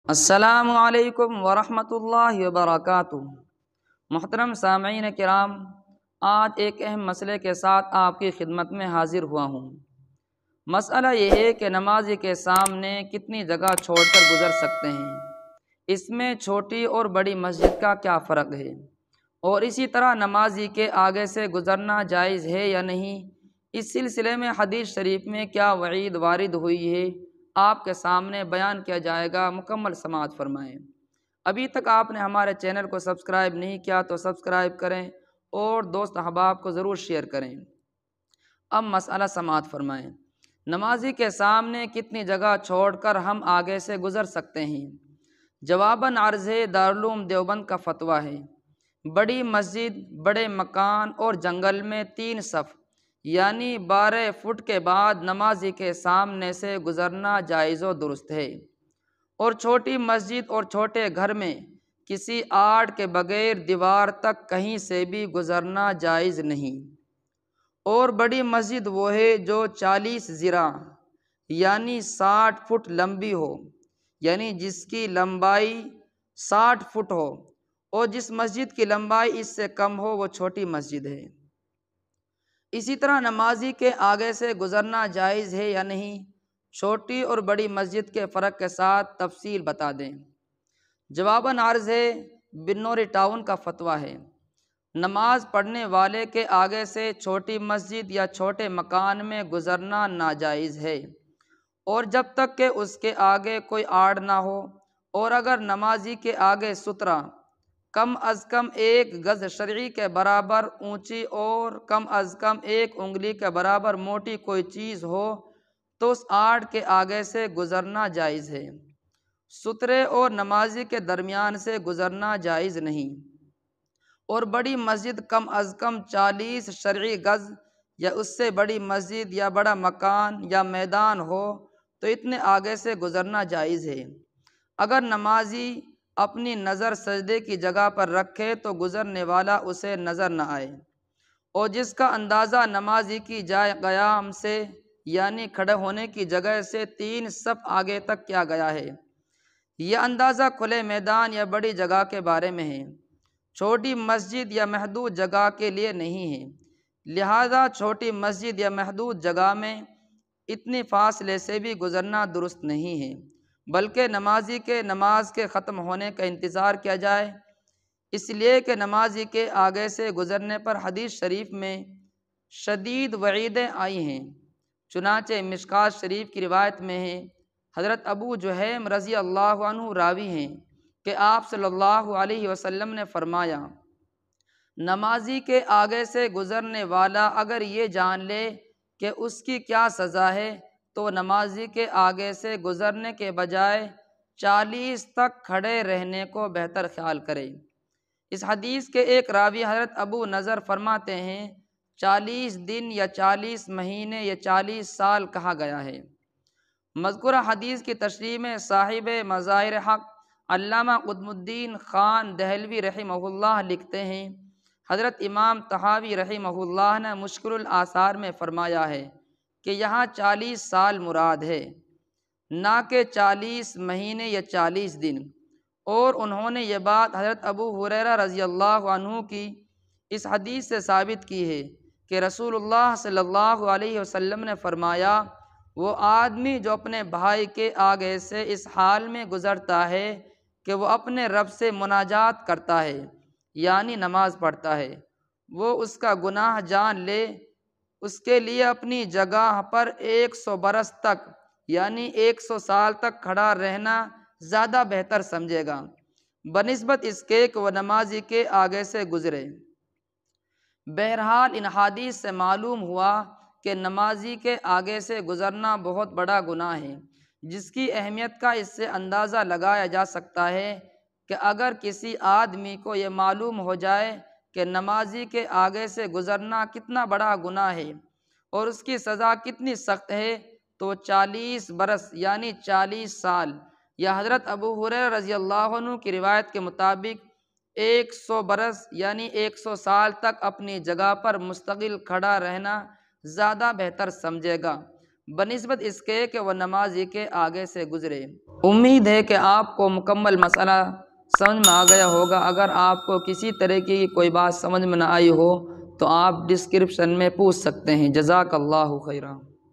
السلام علیکم ورحمۃ اللہ وبرکاتہ۔ محترم سامعین کرام، آج ایک اہم مسئلے کے ساتھ آپ کی خدمت میں حاضر ہوا ہوں۔ مسئلہ یہ ہے کہ نمازی کے سامنے کتنی جگہ چھوڑ کر گزر سکتے ہیں، اس میں چھوٹی اور بڑی مسجد کا کیا فرق ہے، اور اسی طرح نمازی کے آگے سے گزرنا جائز ہے یا نہیں۔ اس سلسلے میں حدیث شریف میں کیا وعید وارد ہوئی ہے، آپ کے سامنے بیان کیا جائے گا، مکمل سماعت فرمائیں۔ ابھی تک آپ نے ہمارے چینل کو سبسکرائب نہیں کیا تو سبسکرائب کریں اور دوست احباب کو ضرور شیئر کریں۔ اب مسئلہ سماعت فرمائیں۔ نمازی کے سامنے کتنی جگہ چھوڑ کر ہم آگے سے گزر سکتے ہیں؟ جواباً عرض ہے، دارالعلوم دیوبند کا فتویٰ ہے، بڑی مسجد، بڑے مکان اور جنگل میں 3 صف یعنی 12 فٹ کے بعد نمازی کے سامنے سے گزرنا جائز و درست ہے، اور چھوٹی مسجد اور چھوٹے گھر میں کسی آڑ کے بغیر دیوار تک کہیں سے بھی گزرنا جائز نہیں۔ اور بڑی مسجد وہ ہے جو 40 ذراع یعنی 60 فٹ لمبی ہو، یعنی جس کی لمبائی 60 فٹ ہو، اور جس مسجد کی لمبائی اس سے کم ہو وہ چھوٹی مسجد ہے۔ اسی طرح نمازی کے آگے سے گزرنا جائز ہے یا نہیں، چھوٹی اور بڑی مسجد کے فرق کے ساتھ تفصیل بتا دیں۔ جواباً عرض ہے، بنوری ٹاؤن کا فتویٰ ہے، نماز پڑھنے والے کے آگے سے چھوٹی مسجد یا چھوٹے مکان میں گزرنا ناجائز ہے، اور جب تک کہ اس کے آگے کوئی آڑ نہ ہو، اور اگر نمازی کے آگے سترہ کم از کم 1 گز شرعی کے برابر اونچی اور کم از کم 1 انگلی کے برابر موٹی کوئی چیز ہو تو اس آڑ کے آگے سے گزرنا جائز ہے۔ سترے اور نمازی کے درمیان سے گزرنا جائز نہیں۔ اور بڑی مسجد کم از کم 40 شرعی گز یا اس سے بڑی مسجد یا بڑا مکان یا میدان ہو تو اتنے آگے سے گزرنا جائز ہے۔ اگر نمازی اپنی نظر سجدے کی جگہ پر رکھے تو گزرنے والا اسے نظر نہ آئے، اور جس کا اندازہ نمازی کی جائے قیام سے یعنی کھڑے ہونے کی جگہ سے 3 صف آگے تک کیا گیا ہے، یہ اندازہ کھلے میدان یا بڑی جگہ کے بارے میں ہے، چھوٹی مسجد یا محدود جگہ کے لیے نہیں ہے۔ لہذا چھوٹی مسجد یا محدود جگہ میں اتنی فاصلے سے بھی گزرنا درست نہیں ہے، بلکہ نمازی کے نماز کے ختم ہونے کا انتظار کیا جائے، اس لیے کہ نمازی کے آگے سے گزرنے پر حدیث شریف میں شدید وعیدیں آئی ہیں۔ چنانچہ مشکوٰۃ شریف کی روایت میں ہے، حضرت ابو جہیم رضی اللہ عنہ راوی ہیں کہ آپ صلی اللہ علیہ وسلم نے فرمایا، نمازی کے آگے سے گزرنے والا اگر یہ جان لے کہ اس کی کیا سزا ہے تو نمازی کے آگے سے گزرنے کے بجائے 40 تک کھڑے رہنے کو بہتر خیال کرے۔ اس حدیث کے ایک راوی حضرت ابو نضر فرماتے ہیں، 40 دن یا 40 مہینے یا 40 سال کہا گیا ہے۔ مذکورہ حدیث کی تشریح میں صاحب مظاہر حق علامہ قطب الدین خان دہلوی رحمہ اللہ لکھتے ہیں، حضرت امام طحاوی رحمہ اللہ نے مشکل الآثار میں فرمایا ہے کہ یہاں 40 سال مراد ہے، نہ کہ 40 مہینے یا 40 دن، اور انہوں نے یہ بات حضرت ابو ہریرہ رضی اللہ عنہ کی اس حدیث سے ثابت کی ہے کہ رسول اللہ صلی اللہ علیہ وسلم نے فرمایا، وہ آدمی جو اپنے بھائی کے آگے سے اس حال میں گزرتا ہے کہ وہ اپنے رب سے مناجات کرتا ہے یعنی نماز پڑھتا ہے، وہ اس کا گناہ جان لے، اس کے لیے اپنی جگہ پر 100 برس تک یعنی 100 سال تک کھڑا رہنا زیادہ بہتر سمجھے گا بنسبت اس کے کہ وہ نمازی کے آگے سے گزرے۔ بہرحال ان حدیث سے معلوم ہوا کہ نمازی کے آگے سے گزرنا بہت بڑا گناہ ہے، جس کی اہمیت کا اس سے اندازہ لگایا جا سکتا ہے کہ اگر کسی آدمی کو یہ معلوم ہو جائے کہ نمازی کے آگے سے گزرنا کتنا بڑا گناہ ہے اور اس کی سزا کتنی سخت ہے تو 40 برس یعنی 40 سال یا حضرت ابو ہریرہ رضی اللہ عنہ کی روایت کے مطابق 100 برس یعنی 100 سال تک اپنی جگہ پر مستقل کھڑا رہنا زیادہ بہتر سمجھے گا بنسبت اس کے کہ وہ نمازی کے آگے سے گزرے۔ امید ہے کہ آپ کو مکمل مسئلہ سمجھ میں آ گیا ہوگا۔ اگر آپ کو کسی طرح کی کوئی بات سمجھ میں نہ آئی ہو تو آپ ڈسکرپشن میں پوچھ سکتے ہیں۔ جزاک اللہ خیرہ۔